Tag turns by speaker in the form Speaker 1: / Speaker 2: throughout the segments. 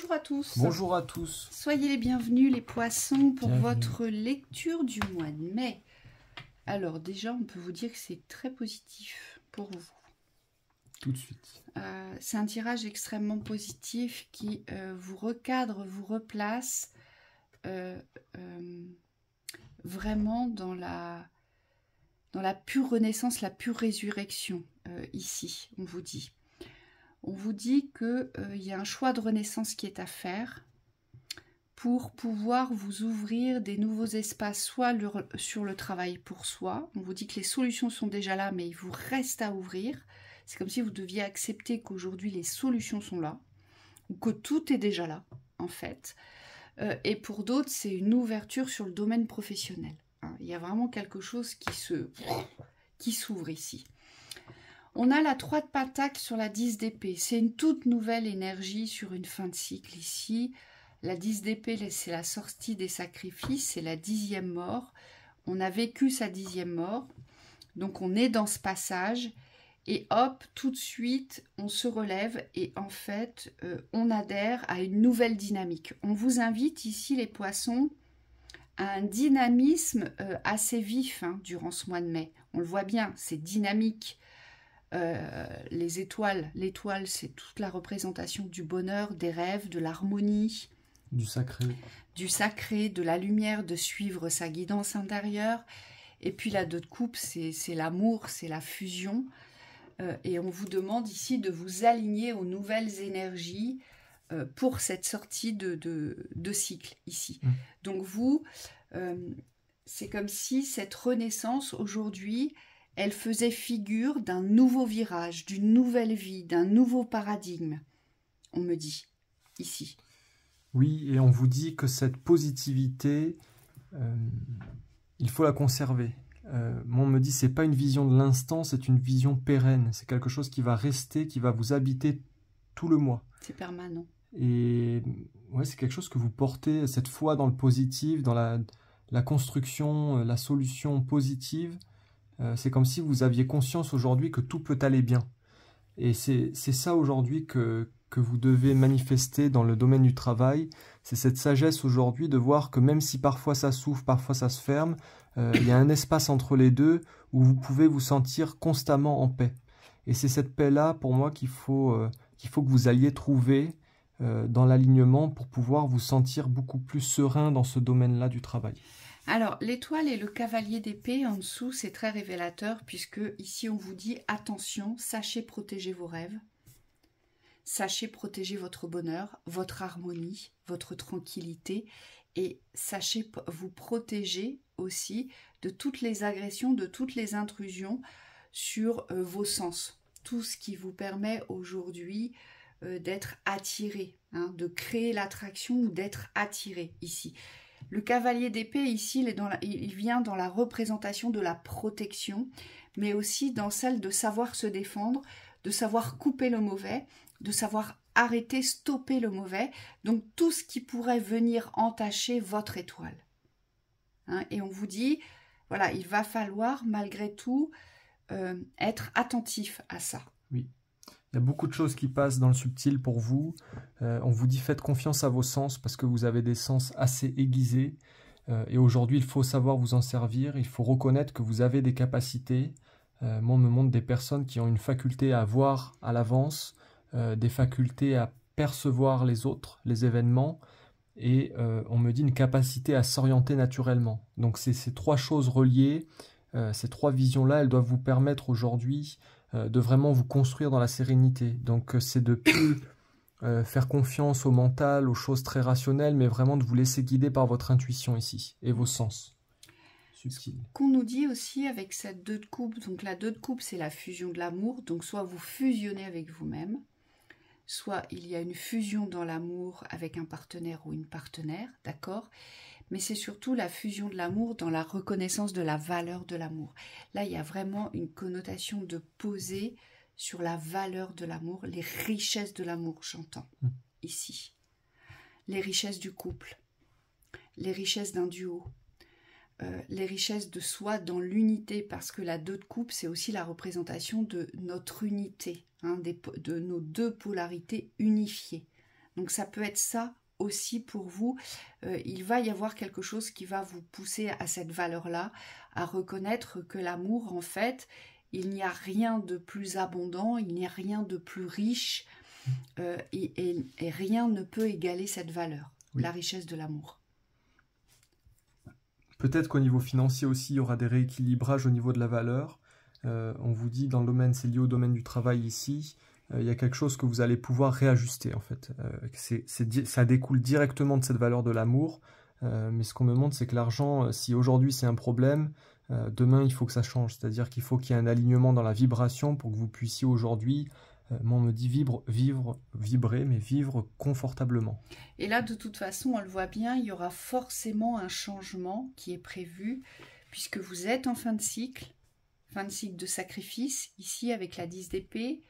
Speaker 1: Bonjour à tous.
Speaker 2: Bonjour à tous.
Speaker 1: Soyez les bienvenus les poissons pour
Speaker 2: Bienvenue.
Speaker 1: votre lecture du mois de mai. Alors déjà, on peut vous dire que c'est très positif pour vous.
Speaker 2: Tout de suite.
Speaker 1: C'est un tirage extrêmement positif qui vous recadre, vous replace vraiment dans la pure renaissance, la pure résurrection ici, on vous dit. On vous dit qu'il y a un choix de renaissance qui est à faire pour pouvoir vous ouvrir des nouveaux espaces, soit sur le travail pour soi. On vous dit que les solutions sont déjà là, mais il vous reste à ouvrir. C'est comme si vous deviez accepter qu'aujourd'hui les solutions sont là, ou que tout est déjà là, en fait. Et pour d'autres, c'est une ouverture sur le domaine professionnel. Il y a vraiment quelque chose qui s'ouvre ici. On a la 3 de Pentacle sur la 10 d'épée. C'est une toute nouvelle énergie sur une fin de cycle ici. La 10 d'épée, c'est la sortie des sacrifices, c'est la 10e mort. On a vécu sa 10e mort. Donc on est dans ce passage. Et hop, tout de suite, on se relève et en fait, on adhère à une nouvelle dynamique. On vous invite ici, les poissons, à un dynamisme assez vif durant ce mois de mai. On le voit bien, c'est dynamique. Les étoiles, l'étoile, c'est toute la représentation du bonheur, des rêves, de l'harmonie.
Speaker 2: Du sacré.
Speaker 1: Du sacré, de la lumière, de suivre sa guidance intérieure. Et puis la 2 de coupe, c'est l'amour, c'est la fusion. Et on vous demande ici de vous aligner aux nouvelles énergies pour cette sortie de cycle ici. Donc vous, c'est comme si cette renaissance aujourd'hui, elle faisait figure d'un nouveau virage, d'une nouvelle vie, d'un nouveau paradigme, on me dit, ici.
Speaker 2: Oui, et on vous dit que cette positivité, il faut la conserver. On me dit c'est pas une vision de l'instant, c'est une vision pérenne. C'est quelque chose qui va rester, qui va vous habiter tout le mois.
Speaker 1: C'est permanent.
Speaker 2: Et ouais, c'est quelque chose que vous portez, cette foi dans le positif, dans la construction, la solution positive. C'est comme si vous aviez conscience aujourd'hui que tout peut aller bien. Et c'est ça aujourd'hui que vous devez manifester dans le domaine du travail. C'est cette sagesse aujourd'hui de voir que même si parfois ça s'ouvre, parfois ça se ferme, il y a un espace entre les deux où vous pouvez vous sentir constamment en paix. Et c'est cette paix-là, pour moi, qu'il faut que vous alliez trouver dans l'alignement pour pouvoir vous sentir beaucoup plus serein dans ce domaine-là du travail.
Speaker 1: Alors, l'étoile et le cavalier d'épée en dessous, c'est très révélateur puisque ici on vous dit attention, sachez protéger vos rêves, sachez protéger votre bonheur, votre harmonie, votre tranquillité et sachez vous protéger aussi de toutes les agressions, de toutes les intrusions sur vos sens. Tout ce qui vous permet aujourd'hui d'être attiré, de créer l'attraction ou d'être attiré ici. Le cavalier d'épée, ici, il vient dans la représentation de la protection, mais aussi dans celle de savoir se défendre, de savoir couper le mauvais, de savoir arrêter, stopper le mauvais. Donc, tout ce qui pourrait venir entacher votre étoile. Et on vous dit, voilà, il va falloir, malgré tout, être attentif à ça.
Speaker 2: Oui. Il y a beaucoup de choses qui passent dans le subtil pour vous. On vous dit faites confiance à vos sens parce que vous avez des sens assez aiguisés. Et aujourd'hui, il faut savoir vous en servir. Il faut reconnaître que vous avez des capacités. Moi, on me montre des personnes qui ont une faculté à voir à l'avance, des facultés à percevoir les autres, les événements. Et on me dit une capacité à s'orienter naturellement. Donc c'est ces 3 choses reliées. Ces 3 visions-là, elles doivent vous permettre aujourd'hui de vraiment vous construire dans la sérénité. Donc c'est de plus faire confiance au mental, aux choses très rationnelles, mais vraiment de vous laisser guider par votre intuition ici, et vos sens subtils.
Speaker 1: Qu'on nous dit aussi avec cette 2 de coupe, donc la 2 de coupe c'est la fusion de l'amour, donc soit vous fusionnez avec vous-même, soit il y a une fusion dans l'amour avec un partenaire ou une partenaire, d'accord ? Mais c'est surtout la fusion de l'amour dans la reconnaissance de la valeur de l'amour. Là, il y a vraiment une connotation de poser sur la valeur de l'amour, les richesses de l'amour, j'entends, ici. Les richesses du couple, les richesses d'un duo, les richesses de soi dans l'unité, parce que la 2 de coupe, c'est aussi la représentation de notre unité, de nos 2 polarités unifiées. Donc ça peut être ça aussi pour vous. Il va y avoir quelque chose qui va vous pousser à cette valeur-là, à reconnaître que l'amour, en fait, il n'y a rien de plus abondant, il n'y a rien de plus riche, et rien ne peut égaler cette valeur,
Speaker 2: Oui.
Speaker 1: la richesse de l'amour.
Speaker 2: Peut-être qu'au niveau financier aussi, il y aura des rééquilibrages au niveau de la valeur. On vous dit dans le domaine, c'est lié au domaine du travail ici, il y a quelque chose que vous allez pouvoir réajuster en fait. Ça découle directement de cette valeur de l'amour, mais ce qu'on me montre, c'est que l'argent, si aujourd'hui c'est un problème, demain il faut que ça change. C'est-à-dire qu'il faut qu'il y ait un alignement dans la vibration pour que vous puissiez aujourd'hui, moi on me dit vibrer, mais vivre confortablement.
Speaker 1: Et là, de toute façon, on le voit bien, il y aura forcément un changement qui est prévu, puisque vous êtes en fin de cycle de sacrifice, ici avec la 10 d'épée.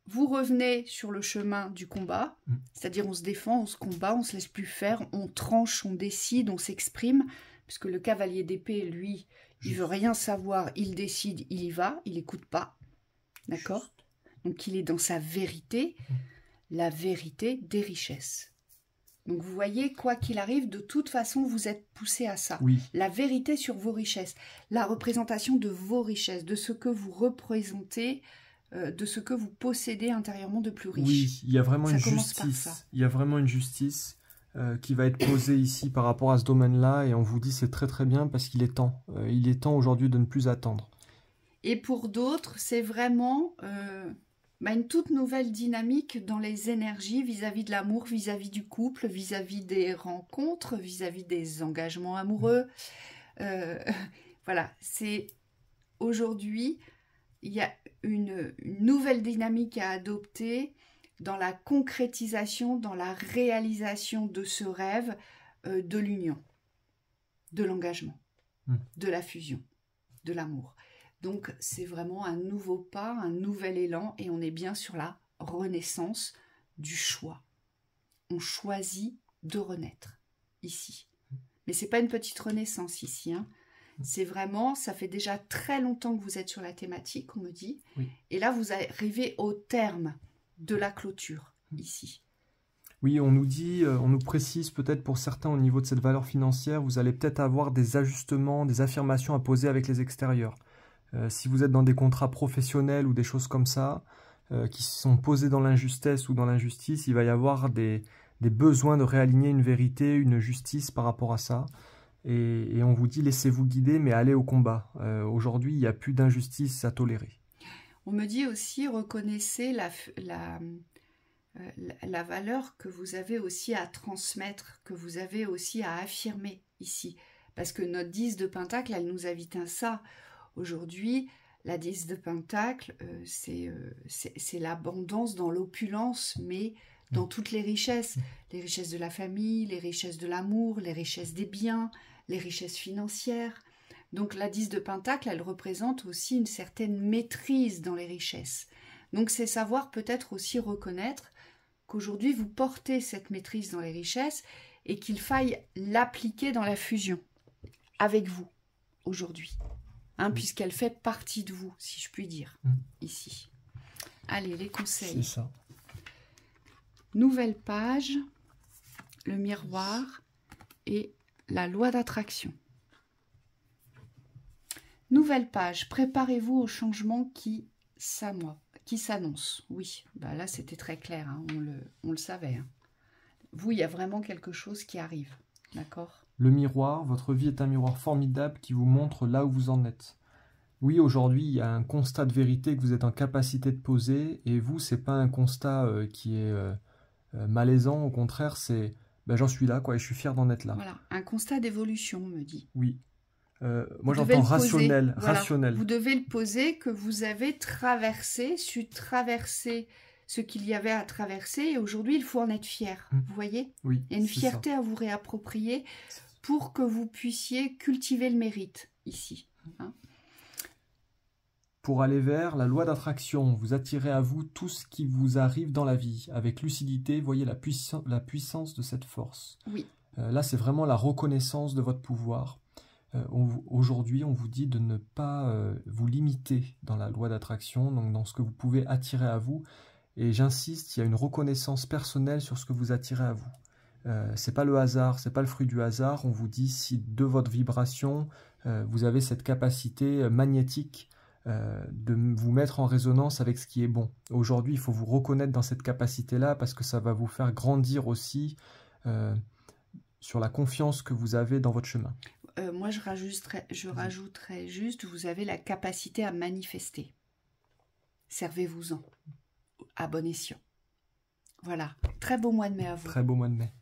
Speaker 1: Vous revenez sur le chemin du combat, c'est-à-dire on se défend, on se combat, on se laisse plus faire, on tranche, on décide, on s'exprime, puisque le cavalier d'épée, lui, il veut rien savoir, il décide, il y va, il n'écoute pas, d'accord? Donc il est dans sa vérité, la vérité des richesses. Donc vous voyez, quoi qu'il arrive, de toute façon, vous êtes poussé à ça.
Speaker 2: Oui.
Speaker 1: La vérité sur vos richesses, la représentation de vos richesses, de ce que vous représentez, de ce que vous possédez intérieurement de plus riche.
Speaker 2: Oui, il y a vraiment
Speaker 1: Ça
Speaker 2: une
Speaker 1: commence par
Speaker 2: justice.
Speaker 1: ça.
Speaker 2: Il y a vraiment une justice qui va être posée ici par rapport à ce domaine-là, et on vous dit c'est très très bien parce qu'il est temps. Il est temps aujourd'hui de ne plus attendre.
Speaker 1: Et pour d'autres, c'est vraiment une toute nouvelle dynamique dans les énergies vis-à-vis de l'amour, vis-à-vis du couple, vis-à-vis des rencontres, vis-à-vis des engagements amoureux. Voilà, c'est aujourd'hui, il y a une nouvelle dynamique à adopter dans la concrétisation, dans la réalisation de ce rêve de l'union, de l'engagement, de la fusion, de l'amour. Donc c'est vraiment un nouveau pas, un nouvel élan, et on est bien sur la renaissance du choix. On choisit de renaître ici. Mais c'est pas une petite renaissance ici, hein. C'est vraiment, ça fait déjà très longtemps que vous êtes sur la thématique, on me dit.
Speaker 2: Oui.
Speaker 1: Et là, vous arrivez au terme de la clôture, ici.
Speaker 2: Oui, on nous dit, on nous précise peut-être pour certains au niveau de cette valeur financière, vous allez peut-être avoir des ajustements, des affirmations à poser avec les extérieurs. Si vous êtes dans des contrats professionnels ou des choses comme ça, qui sont posés dans l'injustice ou dans l'injustice, il va y avoir des besoins de réaligner une vérité, une justice par rapport à ça. Et on vous dit laissez-vous guider, mais allez au combat. Aujourd'hui, il n'y a plus d'injustice à tolérer.
Speaker 1: On me dit aussi, reconnaissez la valeur que vous avez aussi à transmettre, que vous avez aussi à affirmer ici. Parce que notre 10 de Pentacle, elle nous invite à ça. Aujourd'hui, la 10 de Pentacle, c'est l'abondance dans l'opulence, mais dans toutes les richesses de la famille, les richesses de l'amour, les richesses des biens, les richesses financières. Donc la 10 de Pentacle, elle représente aussi une certaine maîtrise dans les richesses. Donc c'est savoir peut-être aussi reconnaître qu'aujourd'hui vous portez cette maîtrise dans les richesses et qu'il faille l'appliquer dans la fusion avec vous aujourd'hui, hein, puisqu'elle fait partie de vous, si je puis dire, ici. Allez, les conseils.
Speaker 2: C'est ça.
Speaker 1: Nouvelle page, le miroir et la loi d'attraction. Nouvelle page, préparez-vous au changement qui s'annonce. Oui, bah là c'était très clair, hein, on le savait. Hein. Vous, il y a vraiment quelque chose qui arrive, d'accord?
Speaker 2: Le miroir, votre vie est un miroir formidable qui vous montre là où vous en êtes. Oui, aujourd'hui, il y a un constat de vérité que vous êtes en capacité de poser, et vous, c'est pas un constat qui est malaisant, au contraire, c'est j'en suis là, quoi, et je suis fier d'en être là.
Speaker 1: Voilà, un constat d'évolution, on me dit.
Speaker 2: Oui. Moi, j'entends rationnel,
Speaker 1: voilà,
Speaker 2: rationnel.
Speaker 1: Vous devez le poser, que vous avez su traverser ce qu'il y avait à traverser, et aujourd'hui, il faut en être fier. Vous voyez?
Speaker 2: Oui,
Speaker 1: il y a une fierté à vous réapproprier pour que vous puissiez cultiver le mérite, ici. Hein?
Speaker 2: Pour aller vers la loi d'attraction, vous attirez à vous tout ce qui vous arrive dans la vie. Avec lucidité, voyez la puissance de cette force.
Speaker 1: Oui.
Speaker 2: Là, c'est vraiment la reconnaissance de votre pouvoir. Aujourd'hui, on vous dit de ne pas vous limiter dans la loi d'attraction, donc dans ce que vous pouvez attirer à vous, Et j'insiste, il y a une reconnaissance personnelle sur ce que vous attirez à vous. C'est pas le hasard, c'est pas le fruit du hasard. On vous dit si de votre vibration, vous avez cette capacité magnétique de vous mettre en résonance avec ce qui est bon. Aujourd'hui, il faut vous reconnaître dans cette capacité-là parce que ça va vous faire grandir aussi sur la confiance que vous avez dans votre chemin.
Speaker 1: Moi, je rajouterais juste, vous avez la capacité à manifester. Servez-vous-en, à bon escient. Voilà, très beau mois de mai à vous.
Speaker 2: Très beau mois de mai.